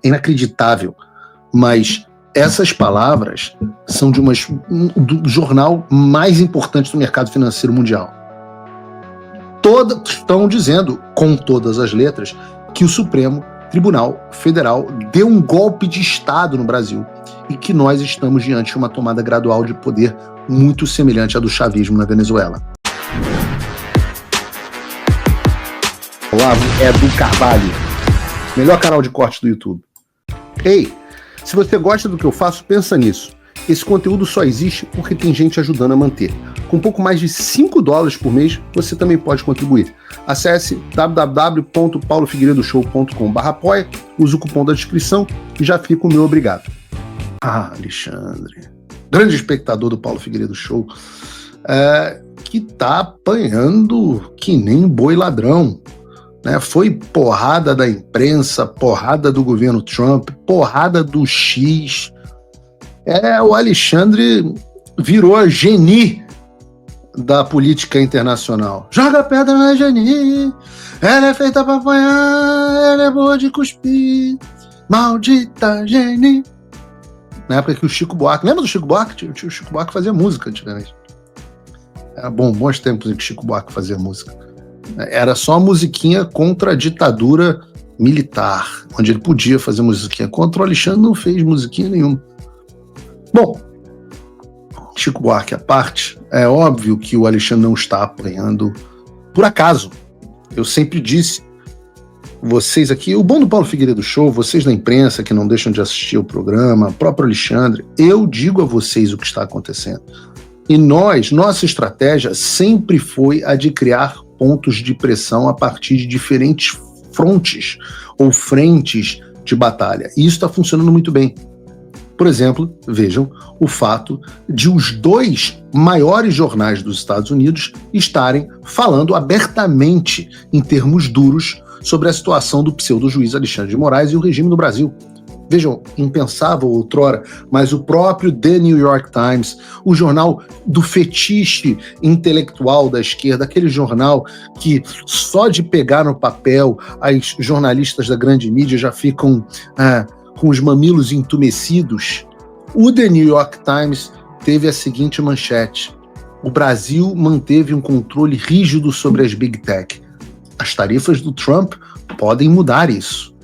inacreditável. Mas essas palavras são do jornal mais importante do mercado financeiro mundial. Estão dizendo, com todas as letras, que o Supremo Tribunal Federal deu um golpe de Estado no Brasil e que nós estamos diante de uma tomada gradual de poder muito semelhante à do chavismo na Venezuela. Olavo é do Carvalho, melhor canal de corte do YouTube. Ei, se você gosta do que eu faço, pensa nisso. Esse conteúdo só existe porque tem gente ajudando a manter. Com pouco mais de $5 por mês, você também pode contribuir. Acesse www.paulofigueiredoshow.com/apoia, use o cupom da descrição e já fica o meu obrigado. Alexandre, grande espectador do Paulo Figueiredo Show, que tá apanhando que nem boi ladrão. Né? Foi porrada da imprensa, porrada do governo Trump, porrada do X. O Alexandre virou a Geni da política internacional. Joga pedra na Geni, ela é feita pra apanhar, ela é boa de cuspir, maldita Geni. Na época que o Chico Buarque, lembra do Chico Buarque? O Chico Buarque fazia música antigamente. Era bons tempos em que o Chico Buarque fazia música. Era só musiquinha contra a ditadura militar, onde ele podia fazer musiquinha. Contra o Alexandre não fez musiquinha nenhuma. Bom, Chico Buarque à parte, é óbvio que o Alexandre não está apanhando por acaso. Eu sempre disse, vocês aqui, o bom do Paulo Figueiredo Show, vocês da imprensa que não deixam de assistir o programa, o próprio Alexandre, eu digo a vocês o que está acontecendo. E nossa estratégia sempre foi a de criar pontos de pressão a partir de diferentes frontes ou frentes de batalha. E isso está funcionando muito bem. Por exemplo, vejam o fato de os 2 maiores jornais dos Estados Unidos estarem falando abertamente, em termos duros, sobre a situação do pseudo-juiz Alexandre de Moraes e o regime no Brasil. Vejam, impensável outrora, mas o próprio The New York Times, o jornal do fetiche intelectual da esquerda, aquele jornal que só de pegar no papel as jornalistas da grande mídia já ficam com os mamilos entumecidos, o The New York Times teve a seguinte manchete: o Brasil manteve um controle rígido sobre as Big Tech. As tarifas do Trump podem mudar isso.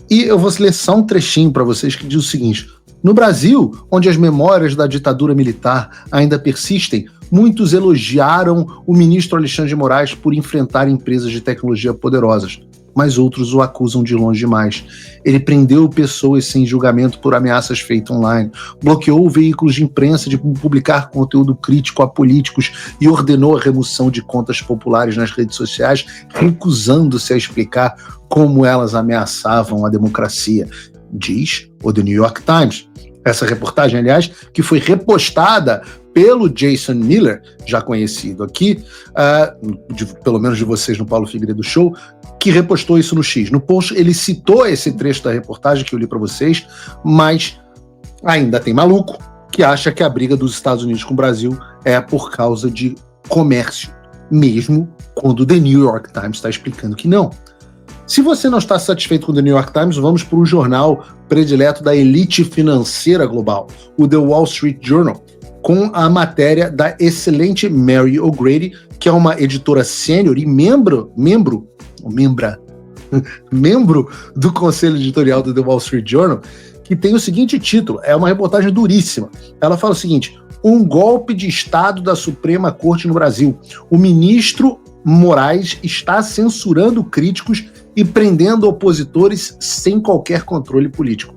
E eu vou ler só um trechinho para vocês que diz o seguinte: no Brasil, onde as memórias da ditadura militar ainda persistem, muitos elogiaram o ministro Alexandre de Moraes por enfrentar empresas de tecnologia poderosas, mas outros o acusam de longe demais. Ele prendeu pessoas sem julgamento por ameaças feitas online, bloqueou veículos de imprensa de publicar conteúdo crítico a políticos e ordenou a remoção de contas populares nas redes sociais, recusando-se a explicar como elas ameaçavam a democracia, diz o The New York Times. Essa reportagem, aliás, que foi repostada pelo Jason Miller, já conhecido aqui, pelo menos de vocês no Paulo Figueiredo Show, que repostou isso no X. No post ele citou esse trecho da reportagem que eu li para vocês, mas ainda tem maluco que acha que a briga dos Estados Unidos com o Brasil é por causa de comércio, mesmo quando o The New York Times está explicando que não. Se você não está satisfeito com o The New York Times, vamos para o jornal predileto da elite financeira global, o The Wall Street Journal, com a matéria da excelente Mary O'Grady, que é uma editora sênior e membro do conselho editorial do The Wall Street Journal, que tem o seguinte título, é uma reportagem duríssima. Ela fala o seguinte: um golpe de Estado da Suprema Corte no Brasil. O ministro Moraes está censurando críticos e prendendo opositores sem qualquer controle político.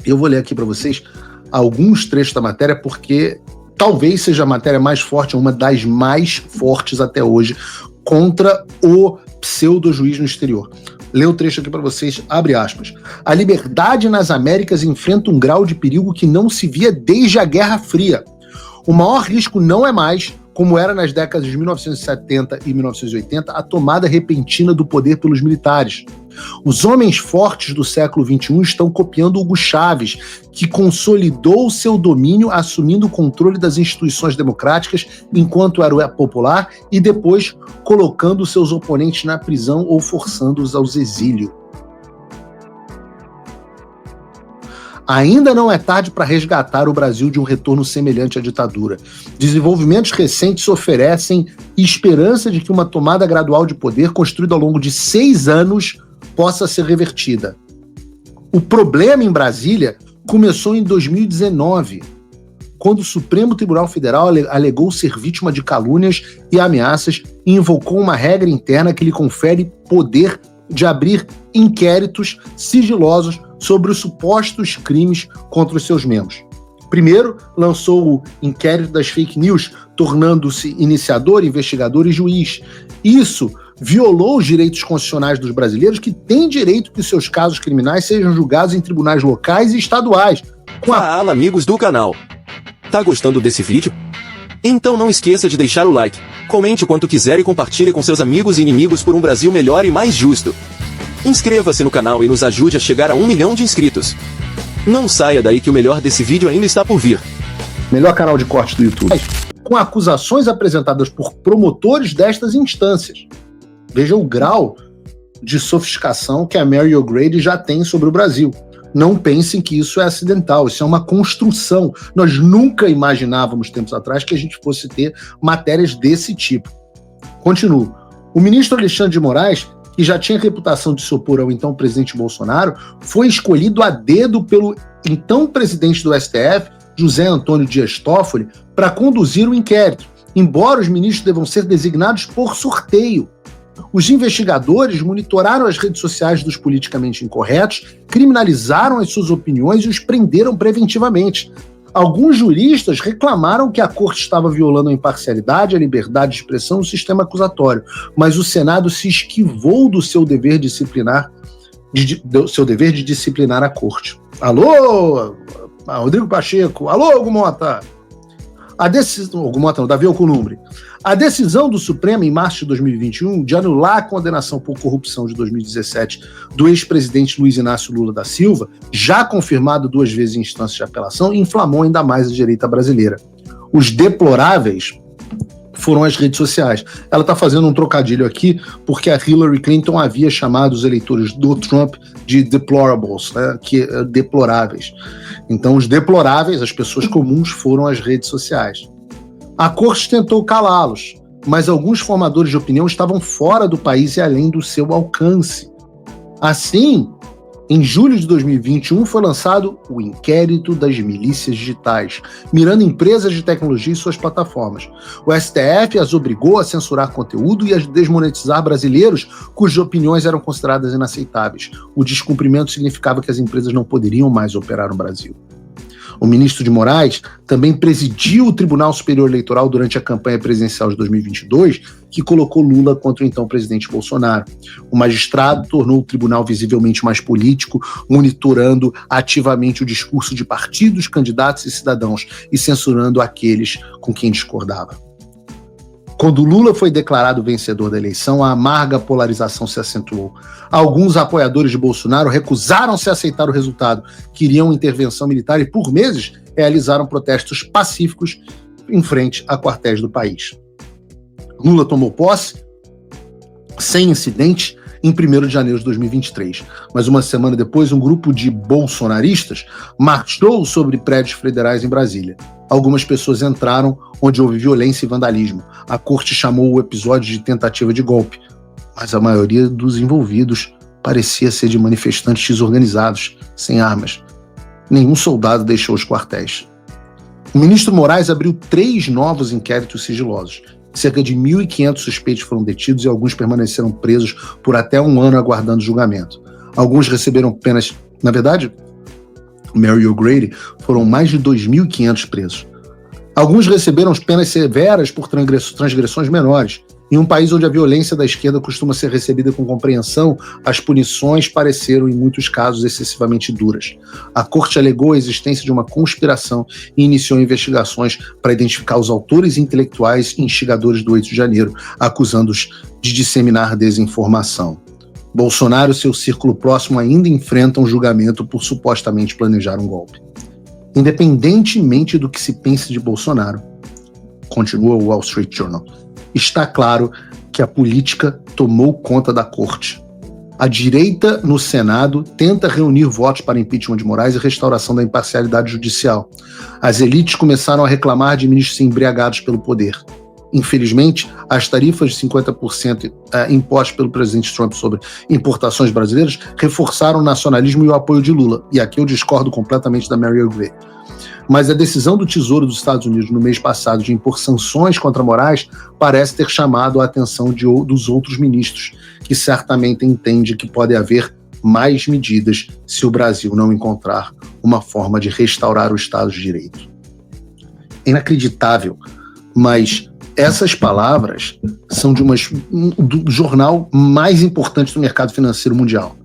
Eu vou ler aqui para vocês alguns trechos da matéria, porque talvez seja a matéria mais forte, uma das mais fortes até hoje, contra o pseudo-juiz no exterior. Lê o trecho aqui para vocês, abre aspas. A liberdade nas Américas enfrenta um grau de perigo que não se via desde a Guerra Fria. O maior risco não é mais, como era nas décadas de 1970 e 1980, a tomada repentina do poder pelos militares. Os homens fortes do século XXI estão copiando Hugo Chávez, que consolidou seu domínio assumindo o controle das instituições democráticas enquanto era popular e depois colocando seus oponentes na prisão ou forçando-os ao exílio. Ainda não é tarde para resgatar o Brasil de um retorno semelhante à ditadura. Desenvolvimentos recentes oferecem esperança de que uma tomada gradual de poder construída ao longo de 6 anos possa ser revertida. O problema em Brasília começou em 2019, quando o Supremo Tribunal Federal alegou ser vítima de calúnias e ameaças e invocou uma regra interna que lhe confere poder de abrir inquéritos sigilosos sobre os supostos crimes contra os seus membros. Primeiro, lançou o inquérito das fake news, tornando-se iniciador, investigador e juiz. Isso violou os direitos constitucionais dos brasileiros, que têm direito que seus casos criminais sejam julgados em tribunais locais e estaduais. Fala, amigos do canal. Tá gostando desse vídeo? Então não esqueça de deixar o like, comente o quanto quiser e compartilhe com seus amigos e inimigos por um Brasil melhor e mais justo. Inscreva-se no canal e nos ajude a chegar a 1 milhão de inscritos. Não saia daí que o melhor desse vídeo ainda está por vir. Melhor canal de corte do YouTube. Com acusações apresentadas por promotores destas instâncias. Veja o grau de sofisticação que a Mary O'Grady já tem sobre o Brasil. Não pensem que isso é acidental, isso é uma construção. Nós nunca imaginávamos, tempos atrás, que a gente fosse ter matérias desse tipo. Continuo. O ministro Alexandre de Moraes, que já tinha reputação de se opor ao então presidente Bolsonaro, foi escolhido a dedo pelo então presidente do STF, José Antônio Dias Toffoli, para conduzir o inquérito, embora os ministros devam ser designados por sorteio. Os investigadores monitoraram as redes sociais dos politicamente incorretos, criminalizaram as suas opiniões e os prenderam preventivamente. Alguns juristas reclamaram que a corte estava violando a imparcialidade, a liberdade de expressão e o sistema acusatório, mas o Senado se esquivou do seu dever disciplinar, de disciplinar a corte. Alô, Rodrigo Pacheco. Alô, Hugo Mota. Hugo Mota não, Davi Alcolumbre. A decisão do Supremo, em março de 2021, de anular a condenação por corrupção de 2017 do ex-presidente Luiz Inácio Lula da Silva, já confirmado 2 vezes em instância de apelação, inflamou ainda mais a direita brasileira. Os deploráveis foram as redes sociais. Ela está fazendo um trocadilho aqui, porque a Hillary Clinton havia chamado os eleitores do Trump de deplorables, né, deploráveis. Então, os deploráveis, as pessoas comuns, foram as redes sociais. A corte tentou calá-los, mas alguns formadores de opinião estavam fora do país e além do seu alcance. Assim, em julho de 2021 foi lançado o Inquérito das Milícias Digitais, mirando empresas de tecnologia e suas plataformas. O STF as obrigou a censurar conteúdo e a desmonetizar brasileiros cujas opiniões eram consideradas inaceitáveis. O descumprimento significava que as empresas não poderiam mais operar no Brasil. O ministro de Moraes também presidiu o Tribunal Superior Eleitoral durante a campanha presidencial de 2022, que colocou Lula contra o então presidente Bolsonaro. O magistrado tornou o tribunal visivelmente mais político, monitorando ativamente o discurso de partidos, candidatos e cidadãos e censurando aqueles com quem discordava. Quando Lula foi declarado vencedor da eleição, a amarga polarização se acentuou. Alguns apoiadores de Bolsonaro recusaram-se a aceitar o resultado, queriam intervenção militar e, por meses, realizaram protestos pacíficos em frente a quartéis do país. Lula tomou posse, sem incidente, em 1º de janeiro de 2023. Mas uma semana depois, um grupo de bolsonaristas marchou sobre prédios federais em Brasília. Algumas pessoas entraram onde houve violência e vandalismo. A corte chamou o episódio de tentativa de golpe, mas a maioria dos envolvidos parecia ser de manifestantes desorganizados, sem armas. Nenhum soldado deixou os quartéis. O ministro Moraes abriu 3 novos inquéritos sigilosos. Cerca de 1.500 suspeitos foram detidos e alguns permaneceram presos por até 1 ano aguardando julgamento. Alguns receberam penas... Na verdade, Mary O'Grady, foram mais de 2.500 presos. Alguns receberam penas severas por transgressões menores. Em um país onde a violência da esquerda costuma ser recebida com compreensão, as punições pareceram, em muitos casos, excessivamente duras. A corte alegou a existência de uma conspiração e iniciou investigações para identificar os autores intelectuais e instigadores do 8 de janeiro, acusando-os de disseminar desinformação. Bolsonaro e seu círculo próximo ainda enfrentam julgamento por supostamente planejar um golpe. Independentemente do que se pense de Bolsonaro, continua o Wall Street Journal, está claro que a política tomou conta da corte. A direita no Senado tenta reunir votos para impeachment de Moraes e restauração da imparcialidade judicial. As elites começaram a reclamar de ministros embriagados pelo poder. Infelizmente, as tarifas de 50% impostas pelo presidente Trump sobre importações brasileiras reforçaram o nacionalismo e o apoio de Lula. E aqui eu discordo completamente da Mary Gray. Mas a decisão do Tesouro dos Estados Unidos no mês passado de impor sanções contra Moraes parece ter chamado a atenção dos outros ministros, que certamente entendem que pode haver mais medidas se o Brasil não encontrar uma forma de restaurar o Estado de Direito. É inacreditável, mas essas palavras são do jornal mais importante do mercado financeiro mundial.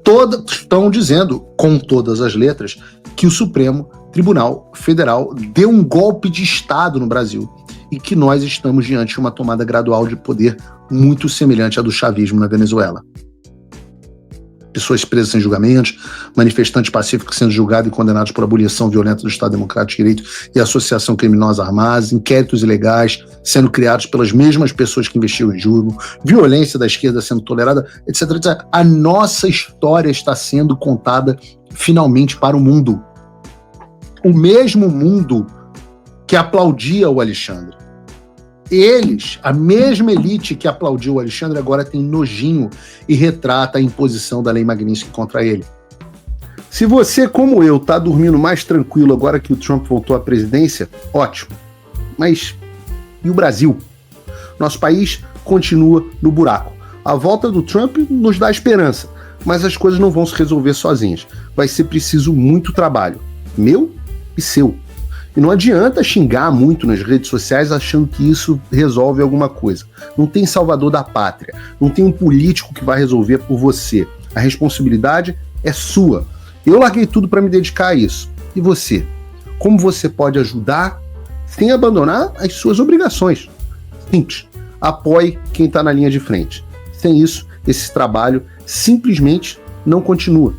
Todas estão dizendo, com todas as letras, que o Supremo Tribunal Federal deu um golpe de Estado no Brasil e que nós estamos diante de uma tomada gradual de poder muito semelhante à do chavismo na Venezuela. Pessoas presas sem julgamentos, manifestantes pacíficos sendo julgados e condenados por abolição violenta do Estado Democrático de Direito e associação criminosa armada, inquéritos ilegais sendo criados pelas mesmas pessoas que investigam em julho, violência da esquerda sendo tolerada, etc, etc. A nossa história está sendo contada finalmente para o mundo. O mesmo mundo que aplaudia o Alexandre. Eles, a mesma elite que aplaudiu o Alexandre, agora tem nojinho e retrata a imposição da Lei Magnitsky contra ele. Se você, como eu, está dormindo mais tranquilo agora que o Trump voltou à presidência, ótimo. Mas e o Brasil? Nosso país continua no buraco. A volta do Trump nos dá esperança, mas as coisas não vão se resolver sozinhas. Vai ser preciso muito trabalho, meu e seu. E não adianta xingar muito nas redes sociais achando que isso resolve alguma coisa. Não tem salvador da pátria. Não tem um político que vai resolver por você. A responsabilidade é sua. Eu larguei tudo para me dedicar a isso. E você? Como você pode ajudar sem abandonar as suas obrigações? Simples. Apoie quem está na linha de frente. Sem isso, esse trabalho simplesmente não continua.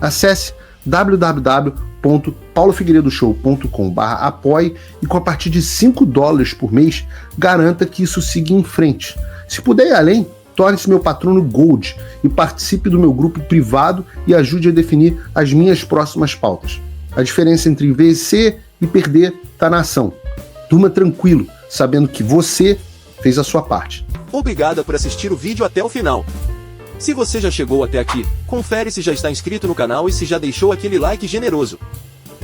Acesse www.paulofigueiredoshow.com/apoie e com a partir de $5 por mês, garanta que isso siga em frente. Se puder ir além, torne-se meu patrono Gold e participe do meu grupo privado e ajude a definir as minhas próximas pautas. A diferença entre vencer e perder está na ação. Durma tranquilo, sabendo que você fez a sua parte. Obrigada por assistir o vídeo até o final. Se você já chegou até aqui, confere se já está inscrito no canal e se já deixou aquele like generoso.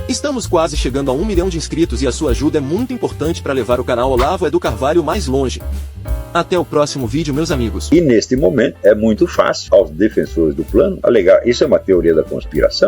Estamos quase chegando a 1 milhão de inscritos e a sua ajuda é muito importante para levar o canal Olavo Edu Carvalho mais longe. Até o próximo vídeo, meus amigos. E neste momento é muito fácil aos defensores do plano alegar isso é uma teoria da conspiração.